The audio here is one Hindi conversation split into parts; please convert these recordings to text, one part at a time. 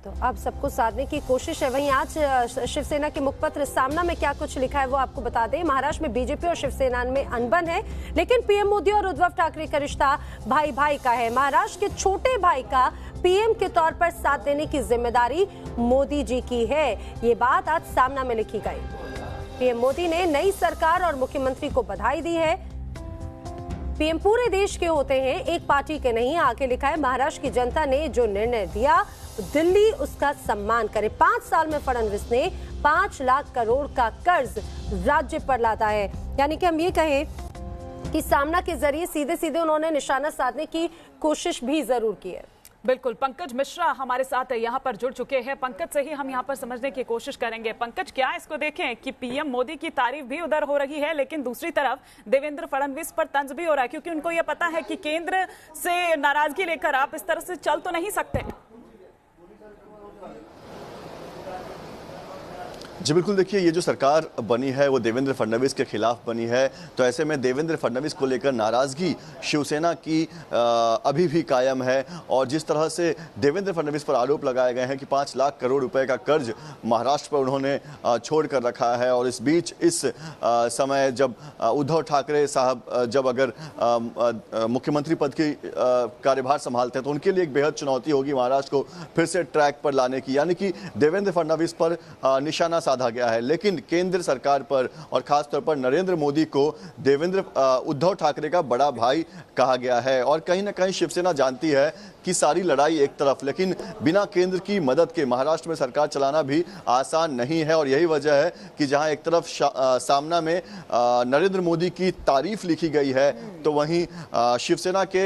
तो अब सबको साधने की कोशिश है। वहीं आज शिवसेना के मुखपत्र सामना में क्या कुछ लिखा है वो आपको बता दें। महाराष्ट्र में बीजेपी और शिवसेना में अनबन है, लेकिन पीएम मोदी और उद्धव ठाकरे का रिश्ता भाई भाई का है। महाराष्ट्र के छोटे भाई का पीएम के तौर पर साथ देने की जिम्मेदारी मोदी जी की है। ये बात आज सामना में लिखी गई। पीएम मोदी ने नई सरकार और मुख्यमंत्री को बधाई दी है। पीएम पूरे देश के होते हैं, एक पार्टी के नहीं। आगे लिखा है, महाराष्ट्र की जनता ने जो निर्णय दिया दिल्ली उसका सम्मान करे। 5 साल में फडणवीस ने 5 लाख करोड़ का कर्ज राज्य पर लादा है। यानी कि हम ये कहें कि सामना के जरिए सीधे सीधे उन्होंने निशाना साधने की कोशिश भी जरूर की है। बिल्कुल, पंकज मिश्रा हमारे साथ यहाँ पर जुड़ चुके हैं। पंकज से ही हम यहाँ पर समझने की कोशिश करेंगे। पंकज, क्या इसको देखें कि पीएम मोदी की तारीफ भी उधर हो रही है, लेकिन दूसरी तरफ देवेंद्र फडणवीस पर तंज भी हो रहा है, क्योंकि उनको ये पता है कि केंद्र से नाराजगी लेकर आप इस तरह से चल तो नहीं सकते। जी बिल्कुल, देखिए ये जो सरकार बनी है वो देवेंद्र फडणवीस के खिलाफ बनी है, तो ऐसे में देवेंद्र फडणवीस को लेकर नाराजगी शिवसेना की अभी भी कायम है। और जिस तरह से देवेंद्र फडणवीस पर आरोप लगाए गए हैं कि 5 लाख करोड़ रुपए का कर्ज महाराष्ट्र पर उन्होंने छोड़ कर रखा है, और इस बीच इस समय जब उद्धव ठाकरे साहब जब अगर मुख्यमंत्री पद की कार्यभार संभालते हैं तो उनके लिए एक बेहद चुनौती होगी महाराष्ट्र को फिर से ट्रैक पर लाने की। यानी कि देवेंद्र फडणवीस पर निशाना साधा गया है, लेकिन केंद्र सरकार पर और खास तौर पर नरेंद्र मोदी को उद्धव ठाकरे का बड़ा भाई कहा गया है। और कहीं ना कहीं शिवसेना जानती है कि सारी लड़ाई एक तरफ, लेकिन बिना केंद्र की मदद के महाराष्ट्र में सरकार चलाना भी आसान नहीं है। और यही वजह है कि जहां एक तरफ सामना में नरेंद्र मोदी की तारीफ लिखी गई है, तो वहीं शिवसेना के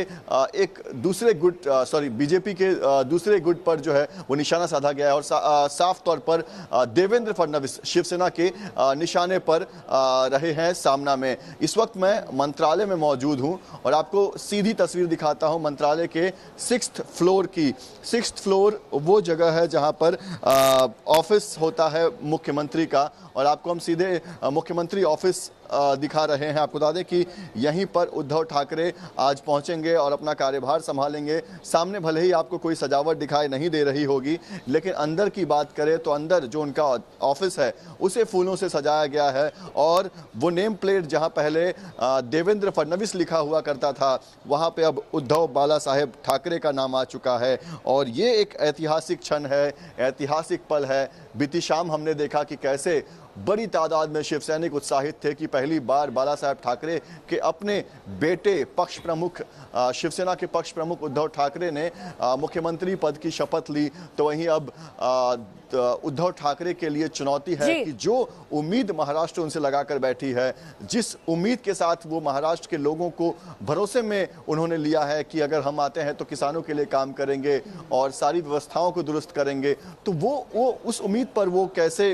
एक दूसरे गुट बीजेपी के दूसरे गुट पर जो है वो निशाना साधा गया है। और साफ तौर पर देवेंद्र फडणवीस शिवसेना के निशाने पर रहे हैं सामना में। इस वक्त मैं मंत्रालय में मौजूद हूं और आपको सीधी तस्वीर दिखाता हूं मंत्रालय के 6th फ्लोर की। 6th फ्लोर वो जगह है जहां पर ऑफिस होता है मुख्यमंत्री का, और आपको हम सीधे मुख्यमंत्री ऑफिस दिखा रहे हैं। आपको बता दें कि यहीं पर उद्धव ठाकरे आज पहुंचेंगे और अपना कार्यभार संभालेंगे। सामने भले ही आपको कोई सजावट दिखाई नहीं दे रही होगी, लेकिन अंदर की बात करें तो अंदर जो उनका ऑफिस है उसे फूलों से सजाया गया है। और वो नेम प्लेट जहां पहले देवेंद्र फडणवीस लिखा हुआ करता था, वहां पे अब उद्धव बाला साहेब ठाकरे का नाम आ चुका है। और ये एक ऐतिहासिक क्षण है, ऐतिहासिक पल है। बीती शाम हमने देखा कि कैसे बड़ी तादाद में शिवसैनिक उत्साहित थे कि पहली बार बाला साहेब ठाकरे के अपने बेटे पक्ष प्रमुख शिवसेना के पक्ष प्रमुख उद्धव ठाकरे ने मुख्यमंत्री पद की शपथ ली। तो वहीं अब उद्धव ठाकरे के लिए चुनौती है कि जो उम्मीद महाराष्ट्र उनसे लगाकर बैठी है, जिस उम्मीद के साथ वो महाराष्ट्र के लोगों को भरोसे में उन्होंने लिया है कि अगर हम आते हैं तो किसानों के लिए काम करेंगे और सारी व्यवस्थाओं को दुरुस्त करेंगे, तो वो उस उम्मीद पर वो कैसे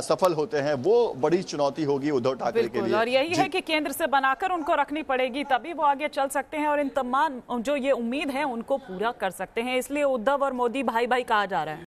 सफल होते हैं, वो बड़ी चुनौती होगी उद्धव ठाकरे के लिए। और यही है कि केंद्र से बनाकर उनको रखनी पड़ेगी, तभी वो आगे चल सकते हैं और इन तमाम जो ये उम्मीद है उनको पूरा कर सकते हैं। इसलिए उद्धव और मोदी भाई भाई कहा जा रहा है।